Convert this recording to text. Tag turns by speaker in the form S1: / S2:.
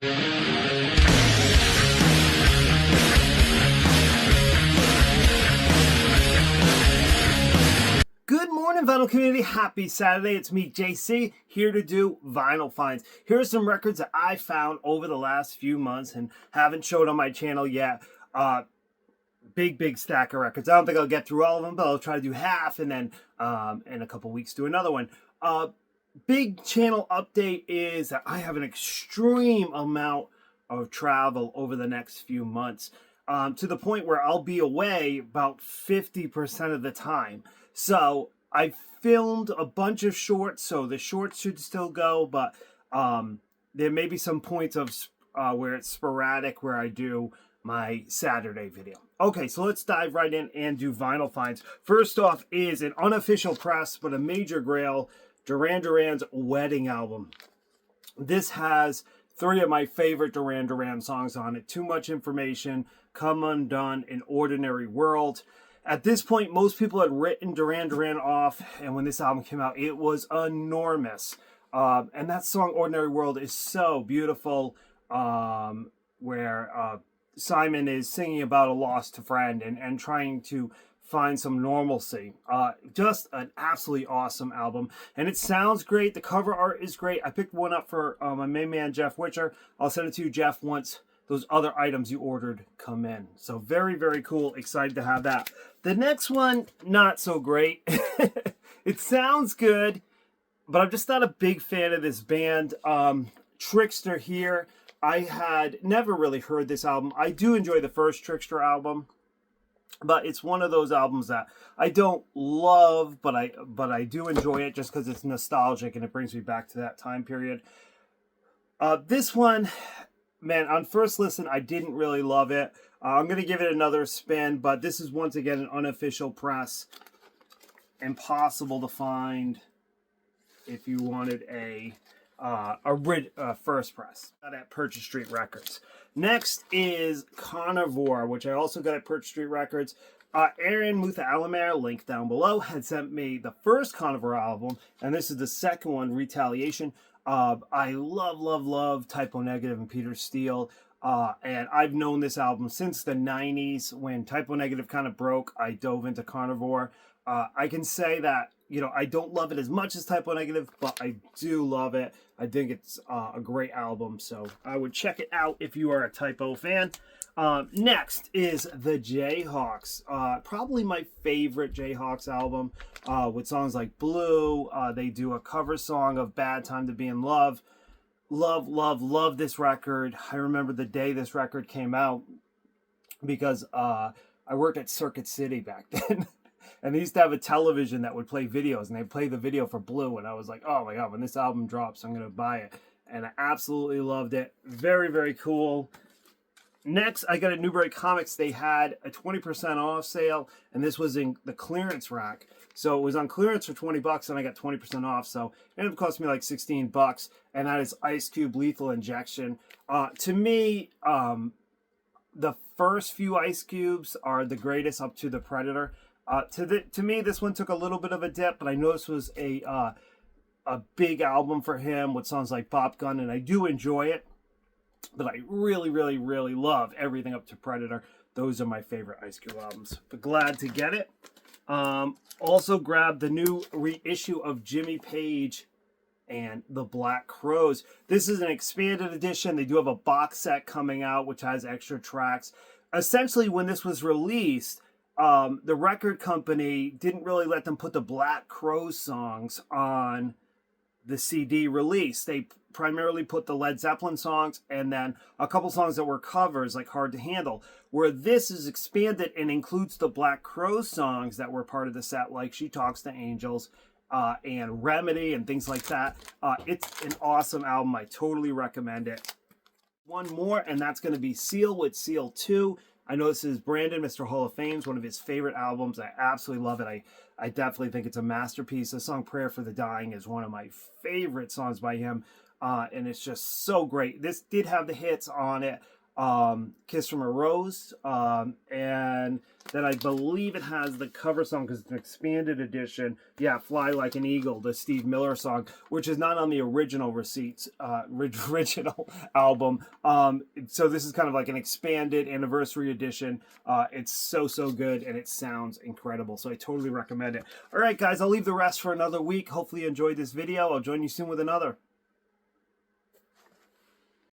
S1: Good morning, vinyl community. Happy Saturday. It's me, JC, here to do vinyl finds. Here are some records that I found over the last few months and haven't showed on my channel yet. Big stack of records. I don't think I'll get through all of them, but I'll try to do half and then in a couple weeks do another one. Big channel update is that I have an extreme amount of travel over the next few months, to the point where I'll be away about 50% of the time. So I filmed a bunch of shorts, so the shorts should still go, but there may be some points of where it's sporadic, where I do my Saturday video. Okay, so let's dive right in and do vinyl finds. First off is an unofficial press, but a major grail, Duran Duran's Wedding album. This has 3 of my favorite Duran Duran songs on it. Too Much Information, Come Undone, and Ordinary World. At this point, most people had written Duran Duran off, and when this album came out, it was enormous. And that song, Ordinary World, is so beautiful, where Simon is singing about a lost friend and trying to find some normalcy. Just an absolutely awesome album, and it sounds great. The cover art is great. I picked one up for my main man, Jeff Witcher. I'll send it to you, Jeff, once those other items you ordered come in. So very cool. Excited to have that. The next one, not so great. It sounds good, but I'm just not a big fan of this band. Trickster here. I had never really heard this album. I do enjoy the first Trickster album, but it's one of those albums that I don't love, but I do enjoy it just because it's nostalgic and it brings me back to that time period. This one, man, on first listen, I didn't really love it. I'm going to give it another spin, but this is once again an unofficial press. Impossible to find if you wanted a first press. Got at Purchase Street Records. Next is Carnivore, which I also got at Purchase Street Records. Aaron Mutha-Alamare, link down below, had sent me the first Carnivore album, and this is the second one, Retaliation. I love Typo Negative and Peter Steele, and I've known this album since the 90s. When Typo Negative kind of broke, I dove into Carnivore. I can say that, you know, I don't love it as much as Typo Negative, but I do love it. I think it's a great album, so I would check it out if you are a Typo fan. Next is the Jayhawks. Probably my favorite Jayhawks album, with songs like Blue. They do a cover song of Bad Time to Be in Love. Love this record. I remember the day this record came out because I worked at Circuit City back then. And they used to have a television that would play videos, and they'd play the video for Blue, and I was like, oh my god, when this album drops, I'm going to buy it. And I absolutely loved it. Very cool. Next, I got at Newbury Comics. They had a 20% off sale, and this was in the clearance rack. So it was on clearance for 20 bucks, and I got 20% off. So it ended up costing me like 16 bucks, and that is Ice Cube Lethal Injection. To me, the first few Ice Cubes are the greatest up to the Predator. To me, this one took a little bit of a dip, but I know this was a big album for him with songs like Pop Gun, and I do enjoy it. But I really love everything up to Predator. Those are my favorite Ice Cube albums. But glad to get it. Also grabbed the new reissue of Jimmy Page and the Black Crowes. This is an expanded edition. They do have a box set coming out, which has extra tracks. Essentially, when this was released, the record company didn't really let them put the Black Crowes songs on the CD release. They primarily put the Led Zeppelin songs and then a couple songs that were covers, like Hard to Handle, where this is expanded and includes the Black Crowes songs that were part of the set, like She Talks to Angels and Remedy and things like that. It's an awesome album. I totally recommend it. One more, and that's going to be Seal with Seal 2. I know this is Brandon, Mr. Hall of Fame's one of his favorite albums. I absolutely love it. I definitely think it's a masterpiece. The song Prayer for the Dying is one of my favorite songs by him, and it's just so great. This did have the hits on it, Kiss from a Rose, and then I believe it has the cover song because it's an expanded edition. Yeah, Fly Like an Eagle, the Steve Miller song, which is not on the original Receipts, original album. So this is kind of like an expanded anniversary edition. It's so good, and it sounds incredible. So I totally recommend it. All right, guys, I'll leave the rest for another week. Hopefully you enjoyed this video. I'll join you soon with another.